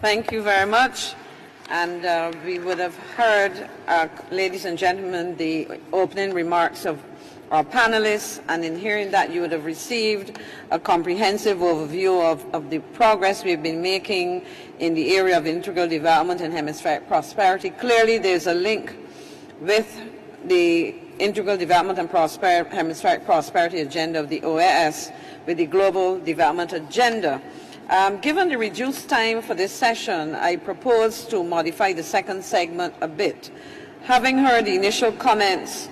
Thank you very much. And we would have heard, ladies and gentlemen, the opening remarks of our panelists, and in hearing that you would have received a comprehensive overview of the progress we've been making in the area of integral development and hemispheric prosperity. Clearly there's a link with the integral development and hemispheric prosperity agenda of the OAS with the global development agenda. Given the reduced time for this session, I propose to modify the second segment a bit. Having heard the initial comments,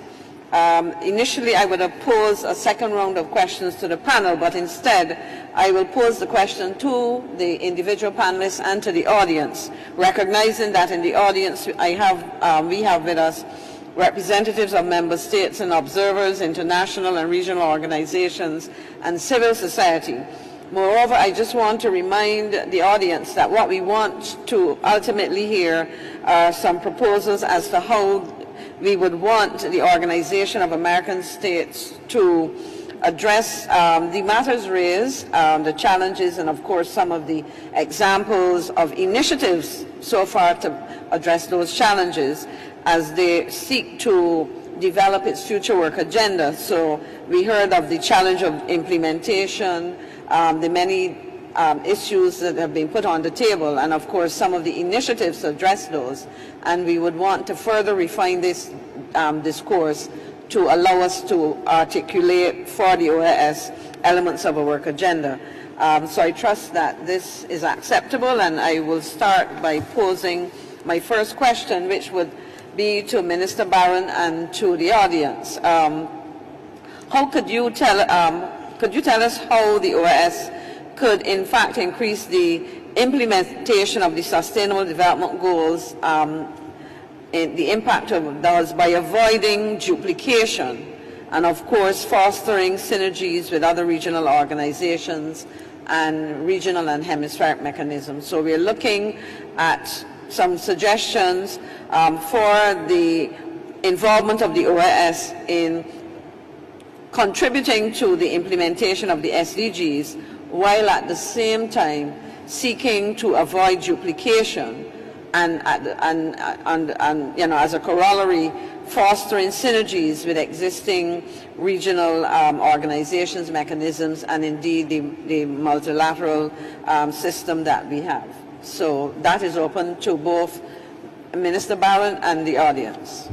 initially I would have posed a second round of questions to the panel, but instead I will pose the question to the individual panelists and to the audience, recognizing that in the audience we have with us representatives of member states and observers, international and regional organizations, and civil society. Moreover, I just want to remind the audience that what we want to ultimately hear are some proposals as to how we would want the Organization of American States to address the matters raised, the challenges, and of course some of the examples of initiatives so far to address those challenges as they seek to develop its future work agenda. So we heard of the challenge of implementation, the many issues that have been put on the table, and of course some of the initiatives to address those. And we would want to further refine this discourse to allow us to articulate for the OAS elements of a work agenda. So I trust that this is acceptable, and I will start by posing my first question, which would be to Minister Barron and to the audience. Could you tell us how the OAS could in fact increase the implementation of the Sustainable Development Goals, the impact of those by avoiding duplication and of course fostering synergies with other regional organizations and regional and hemispheric mechanisms? So we're looking at some suggestions for the involvement of the OAS in contributing to the implementation of the SDGs, while at the same time seeking to avoid duplication and you know, as a corollary, fostering synergies with existing regional organizations, mechanisms, and indeed the multilateral system that we have. So that is open to both Minister Barron and the audience.